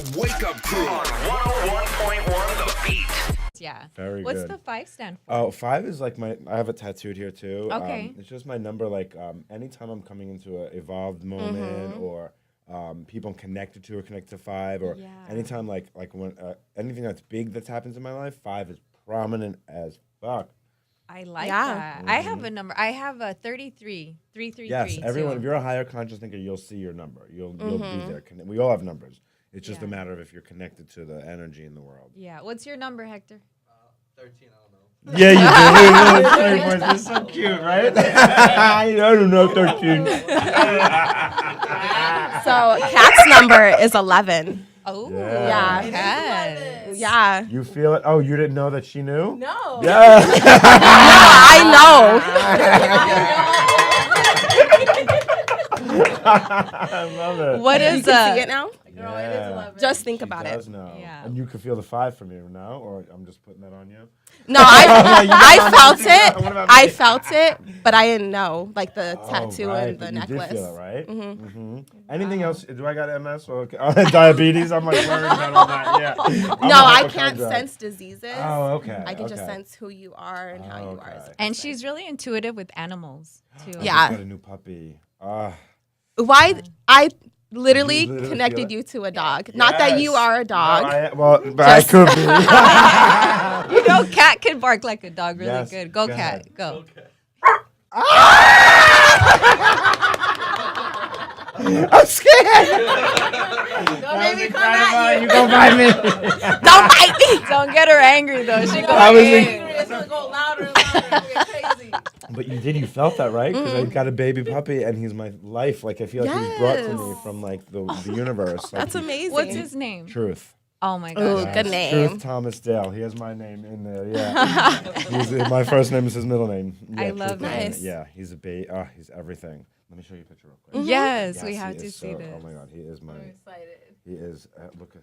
The Wake Up Crew on 101.1 The Beat. Yeah. Very What's good. the 5 stand for? Oh, 5 is like I have it tattooed here too. Okay. It's just my number. Like anytime I'm coming into an evolved moment or people I'm connected to or connected to 5 or anytime like when anything that's big that's happens in my life, 5 is prominent as fuck. I like that. I have a number. I have a 33. 333. Yes, everyone. too. If you're a higher conscious thinker, you'll see your number. You'll be there. We all have numbers. It's just a Yeah. matter of if you're connected to the energy in the world. Yeah. What's your number, Hector? 13, I don't know. Yeah, you do. It's so cute, right? I don't know, 13. So Kat's number is 11. Oh, Yeah. Kat. Yeah. You feel it? Oh, you didn't know that she knew? No. Yeah. I love it. What You is can see it now? Girl, it is 11. Just think She about does it. know. Yeah. And you can feel the 5 from you now, or I'm just putting that on you? No, I felt What it. about I me? felt it, but I didn't know, like the tattoo right, and the but necklace. You did feel it, right? Mm-hmm. Anything else? Do I got MS or diabetes? I'm like worried about all that. Yeah. No, I can't sense diseases. Oh, okay. I can just okay. sense who you are and how you are. As a And person. she's really intuitive with animals, too. I Yeah. just got a new puppy. Why I literally You literally feel connected it? you to a dog. Not that you Yes. are a dog. But I could be. You know, Cat can bark like a dog really Yes, good. Go, go Cat. ahead. Go. I'm scared. Don't make me come You gonna bite me? Don't bite me. Don't get her angry, though. She I was goes, It's going to go louder and louder and get crazy. But you did. You felt that, right? Because I got a baby puppy, and he's my life. Like I feel like he was brought to me from like the universe. Like, That's amazing. What's his name? Truth. Oh, my Ooh, gosh. good name. Truth Thomas Dale. He has my name in there. Yeah. My first name is his middle name. Yeah, I Truth love Thomas. Nice. Yeah. He's a baby. He's everything. Let me show you a picture real quick. Yes, Yes, we he have to is see so- this. Oh my God, he is my. I'm excited. He is. Look at him.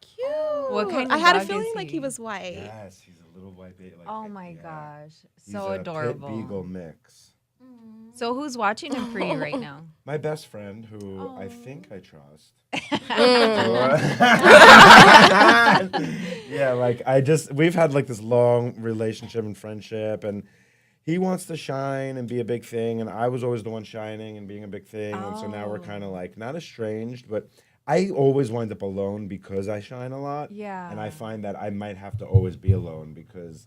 Cute. What kind of I had a dog feeling is like he? he was white. Yes, he's a little white baby. Like, Oh, my yeah. gosh. He's So a adorable. Pit Beagle mix. So who's watching him for you right now? My best friend, who I think I trust. Yeah, like we've had like this long relationship and friendship, and he wants to shine and be a big thing, and I was always the one shining and being a big thing, and so now we're kind of like not estranged, but I always wind up alone because I shine a lot. Yeah. And I find that I might have to always be alone because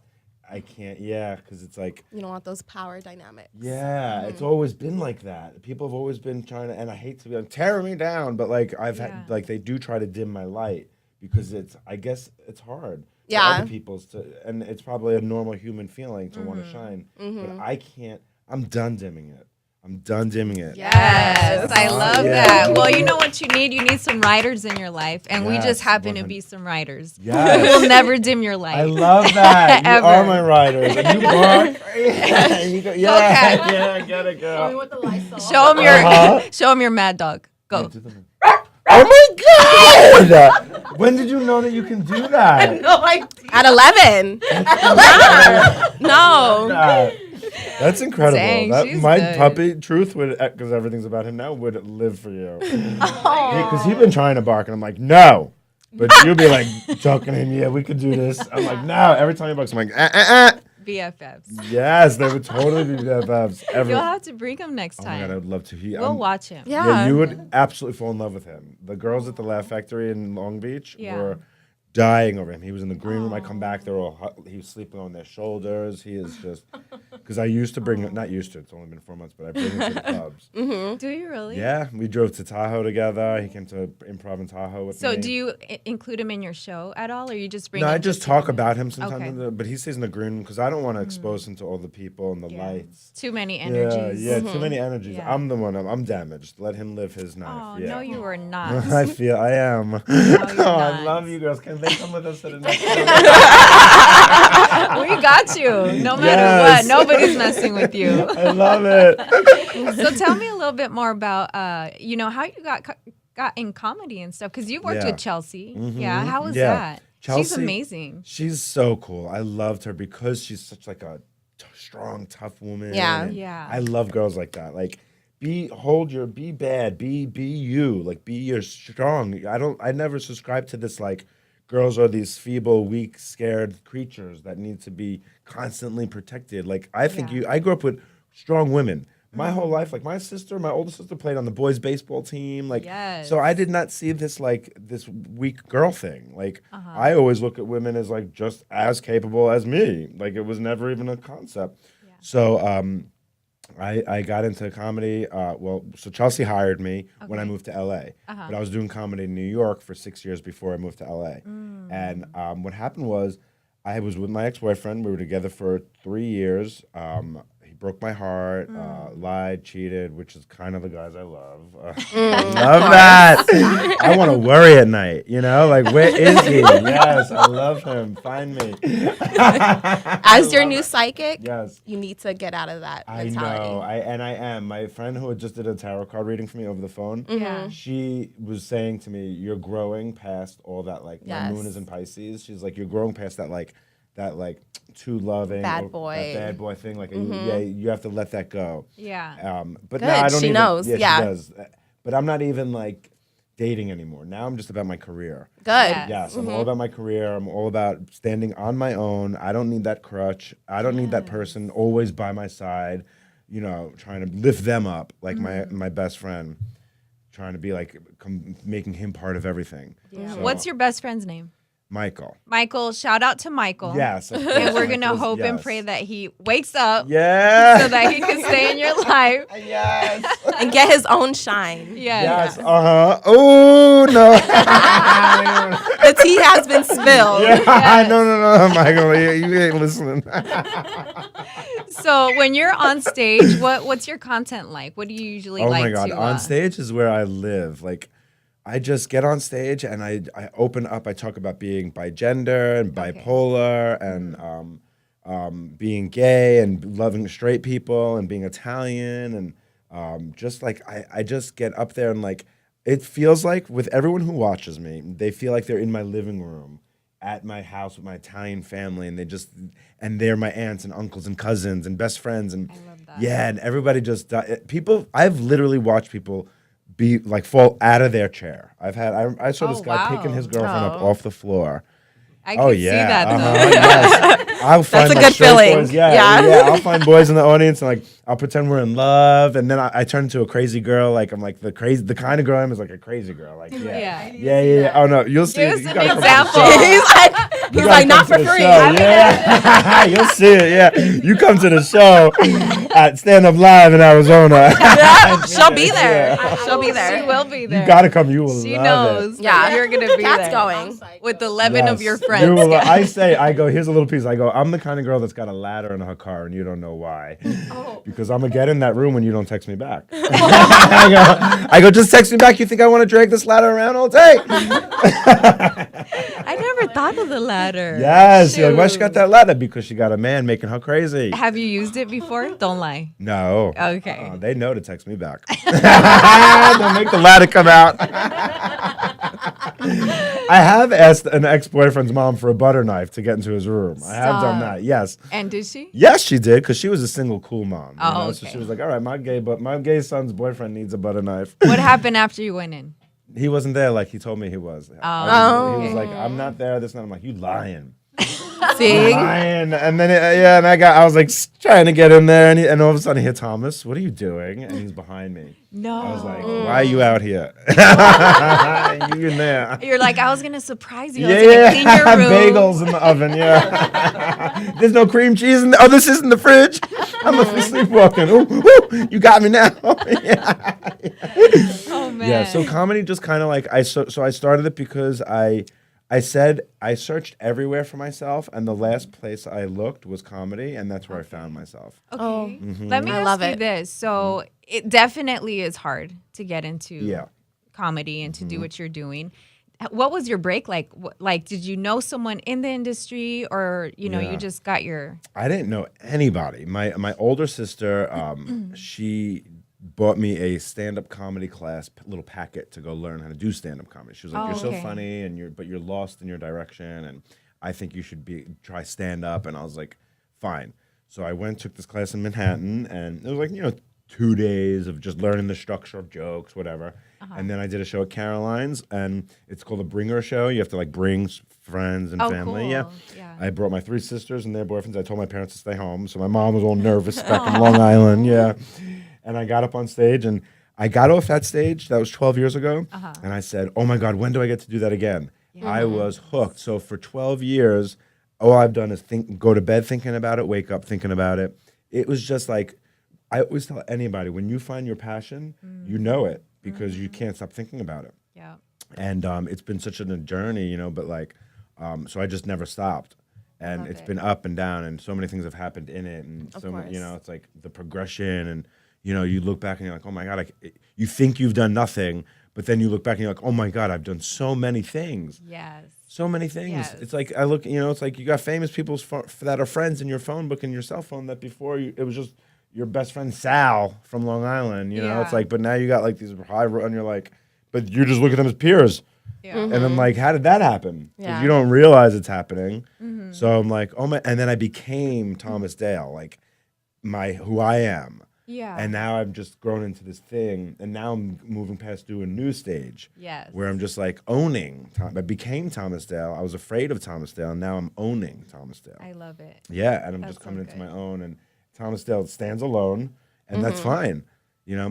I can't, because it's like, You don't want those power dynamics. yeah, it's always been like that. People have always been trying to, and I hate to be like, tearing me down, but like I've had, like they do try to dim my light because I guess it's hard. Yeah. For other people's and it's probably a normal human feeling to want to shine, but I can't. I'm done dimming it. Yes, I love Yeah. that. Well, you know what you need? You need some writers in your life, and we Yes, just happen to 100. be some writers. Yes. We'll never dim your light. I love that. You Ever. are my riders. And you bark. You go, Cat. yeah, get it, Show me girl. what the lights are. Show him your, show him your mad dog. Go. Oh my God! When did you know that you can do that? No idea. At 11. No. That's incredible. Dang, she's my good. puppy, Truth, would, because everything's about him now, would live for you. Because he's been trying to bark, and I'm like, no. But you'll be like, joking him, yeah, we could do this. I'm like, no. Every time he barks, I'm like, BFFs. Yes, they would totally be BFFs. You'll have to bring him next Oh my time. God, I would love to. We'll watch him. Yeah. You would absolutely fall in love with him. The girls at the Laugh Factory in Long Beach Yeah. were dying over him. He was in the green room. I come back, they're all he was sleeping on their shoulders. He is just because I used to bring him, not used to. It's only been 4 months, but I bring him to the clubs. Do you really? Yeah, we drove to Tahoe together. He came to Improv in Tahoe with me. So do you include him in your show at all, or you just bring No, him I just to talk the- about him sometimes, Okay. but he stays in the green room because I don't want to expose him to all the people and the Yeah. lights. Too many energies. Yeah, too many energies. Yeah. I'm the one. I'm damaged. Let him live his Oh, life. Yeah. no, you are not. I feel I am. you're I not. love you girls. Can they come with us to the next show? We got you. No matter Yes. what, nobody's messing with you. I love it. So tell me a little bit more about, how you got in comedy and stuff, because you worked Yeah. with Chelsea. Yeah, how was Yeah. that? She's Chelsea- amazing. She's so cool. I loved her because she's such like a strong, tough woman. Yeah. and Yeah. I love girls like that. Like be bad, be you, like be your strong. I never subscribe to this like girls are these feeble, weak, scared creatures that need to be constantly protected. Like I think Yeah. I grew up with strong women. My whole life, like my older sister played on the boys' baseball team. Like, Yes. so I did not see this like this weak girl thing. Like, I always look at women as like just as capable as me. Like, it was never even a concept. So, I got into comedy. So Chelsea hired me when I Okay. moved to LA, but I was doing comedy in New York for 6 years before I moved to LA. And what happened was, I was with my ex-boyfriend. We were together for 3 years. He broke my heart, lied, cheated, which is kind of the guys I love. I love that. I want to worry at night, you know? Like, where is he? Yes, I love him. Find me. As your new psychic, Yes. you need to get out of that I mentality. know. I am. My friend who had just did a tarot card reading for me over the phone, Yeah. she was saying to me, "You're growing past all that. Like my moon Yes. is in Pisces. She's like, you're growing past that like too loving Bad or boy. that bad boy thing. Like you have to let that go. Yeah. But Good, now I don't she even, knows, Yeah, yeah. she does. But I'm not even like dating anymore. Now I'm just about my career. Good. Yes. Yes, I'm all about my career. I'm all about standing on my own. I don't need that crutch. I don't need that person always by my side, you know, trying to lift them up like my best friend, trying to be like making him part of everything. Yeah. So, What's your best friend's name? Michael? Michael. Shout out to Michael. Yes, of And course, we're gonna Michael's- hope and yes. pray that he wakes up Yeah. so that he can stay in your life. Yes. And get his own shine. Yes. Oh no. The tea has been spilled. Yeah. No, Michael. You ain't listening. So when you're on stage, what's your content like? What do you usually Oh like my God. to On stage is where I live. Like, I just get on stage and I open up. I talk about being bigender and bipolar and being gay and loving straight people and being Italian and just like I just get up there and like it feels like with everyone who watches me, they feel like they're in my living room at my house with my Italian family and they're my aunts and uncles and cousins and best friends and I love that. yeah, and everybody just people. I've literally watched people be like fall out of their chair. I saw this Oh, guy picking his wow. girlfriend up Oh. off the floor. I Oh can yeah, see that though. yes. I'll find a like, good straight feeling. boys. Yeah. I'll find boys in the audience and like I'll pretend we're in love, and then I turn into a crazy girl. Like I'm like the kind of girl I am is like a crazy girl. Like yeah. Oh no, you'll see. Give us You an gotta come to the example. show. He's You like, gotta not come for to the free. show, Yeah, you'll see it. Yeah, you come to the show at Stand Up Live in Arizona. She'll be there. Yeah. She'll be She there. will be there. You gotta come. You will She love knows. it. Yeah. You're gonna be Kat's there. going. With 11 of your Yes. friends. You will- I go, here's a little piece. I go, I'm the kind of girl that's got a ladder in her car and you don't know why. Because I'm going to get in that room when you don't text me back. I go, just text me back. You think I want to drag this ladder around all day? I never thought of the ladder. Yes. You're like, why she Shoot. got that ladder? Because she got a man making her crazy. Have you used it before? Don't lie. No. Okay. They know to text me back. Don't make the ladder come out. I have asked an ex-boyfriend's mom for a butter knife to get into his room. I have done Stop. that. Yes. And did she? Yes, she did, because she was a single cool mom. You Oh, know? So okay. she was like, all right, my gay son's boyfriend needs a butter knife. What happened after you went in? He wasn't there like he told me he was. He was like, I'm not there. This night. I'm like, you lying. See? Lying. And then, and I was like trying to get in there. And all of a sudden, I hear Thomas, what are you doing? And he's behind me. No. I was like, why are you out here? You in there. You're like, I was going to surprise you. I was gonna clean your room. Bagels in the oven, yeah. There's no cream cheese in oh, this is in the fridge. I must be sleepwalking. Ooh, you got me now. Yeah. Oh, man. Yeah, so comedy just kind of like, I started it because I said I searched everywhere for myself, and the last place I looked was comedy, and that's where I found myself. Okay. Mm-hmm. Let me I ask love you it. this. So it definitely is hard to get into Yeah. comedy and to do what you're doing. What was your break like? Like, did you know someone in the industry, or you Yeah. just got your? I didn't know anybody. My older sister, she bought me a stand-up comedy class little packet to go learn how to do stand-up comedy. She was like, Oh, "You're so okay. funny, and you're lost in your direction, and I think you should try stand-up." And I was like, "Fine." So I took this class in Manhattan, and it was like 2 days of just learning the structure of jokes, whatever. And then I did a show at Caroline's, and it's called a bringer show. You have to like bring friends and family. Cool. Yeah. Yeah. I brought my 3 sisters and their boyfriends. I told my parents to stay home, so my mom was all nervous back in Long Island. Yeah. And I got up on stage, and I got off that stage. That was 12 years ago. And I said, "Oh my God, when do I get to do that again?" I was hooked. So for 12 years, all I've done is go to bed thinking about it, wake up thinking about it. It was just like, I always tell anybody, when you find your passion, you know it because you can't stop thinking about it. Yeah. And it's been such a journey, you know, but like, so I just never stopped. And Love it's it. been up and down, and so many things have happened in it. And so many, you know, it's like the progression, and, you know, you look back and you're like, oh my God, you think you've done nothing, but then you look back and you're like, oh my God, I've done so many things. Yes. So many things. Yes. It's like, I look, you know, it's like you got famous people that are friends in your phone book and your cell phone that before it was just your best friend Sal from Long Island, you know? It's Yeah. like, but now you got like these and you're like, but you just look at them as peers. Yeah. And I'm like, how did that happen? Because Yeah. you don't realize it's happening. So I'm like, oh my, and then I became Thomas Dale, like who I am. Yeah. And now I've just grown into this thing, and now I'm moving past doing a new stage. Yes. Where I'm just like owning. I became Thomas Dale. I was afraid of Thomas Dale, and now I'm owning Thomas Dale. I love it. Yeah, and I'm That's just so coming into good. my own, and Thomas Dale stands alone, and that's fine. You know,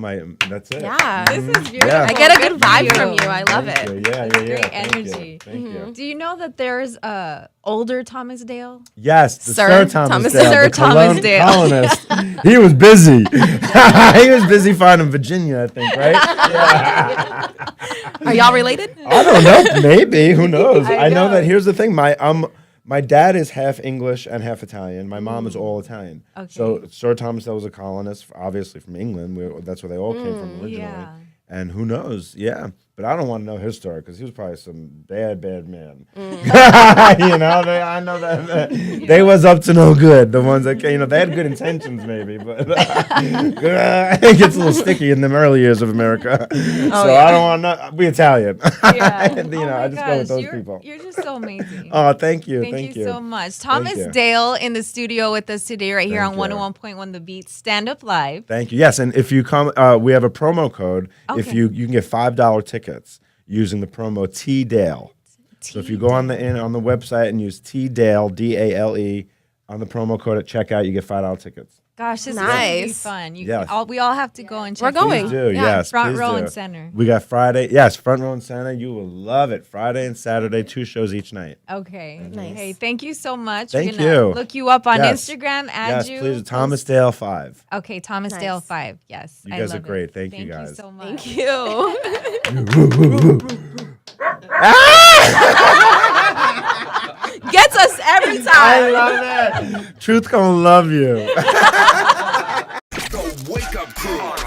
that's it. Yeah. This is beautiful. Yeah. I get a good Good for vibe from you. I love Thank it. you. Yeah, That's yeah, yeah. great Thank energy. You. Thank you. Do you know that there's a older Thomas Dale? Yes, the Sir Sir Thomas Thomas- Dale, Sir the Thomas Dale. colonist. He was busy. He was busy finding Virginia, I think, right? Yeah. Are y'all related? I don't know. Maybe. Who knows? I I know know. that. Here's the thing. My dad is half English and half Italian. My mom is all Italian. Okay. So Sir Thomas Dale was a colonist, obviously from England. That's where they all came from originally. Yeah. And who knows? Yeah. But I don't want to know his story because he was probably some bad man. You know, I know that they was up to no good. The ones that, you know, they had good intentions maybe, but it gets a little sticky in them early years of America. So I don't want to be Italian. Yeah. You know, I just go with those people. You're just so amazing. Oh, thank you. Thank you so much. Thomas you. Dale in the studio with us today, right here Thank on you. 101.1 The Beat. Stand Up Live. Thank you. Yes, and if you come, we have a promo code. If Okay. you can get $5 tickets using the promo T Dale. So if you go on the website and use T Dale DALE on the promo code at checkout, you get $5 tickets. Gosh, this is gonna be Nice. fun. Yes. We all have to go and check. We're going. it out. Please do, Yeah. yes. Front please row do. and center. We got Friday, yes, front row and center. You will love it. Friday and Saturday, 2 shows each night. Okay. Nice. Hey, thank you so much. Thank We're gonna you. look you up on Yes. Instagram. Add Yes, you. please. Thomas Dale 5. Okay, Thomas Dale Nice. 5. Yes. You I guys are love it. great. Thank you, guys. Thank you so much. Thank you. Gets us every I time. love it. Truth gonna love you. The Wake Up Crew on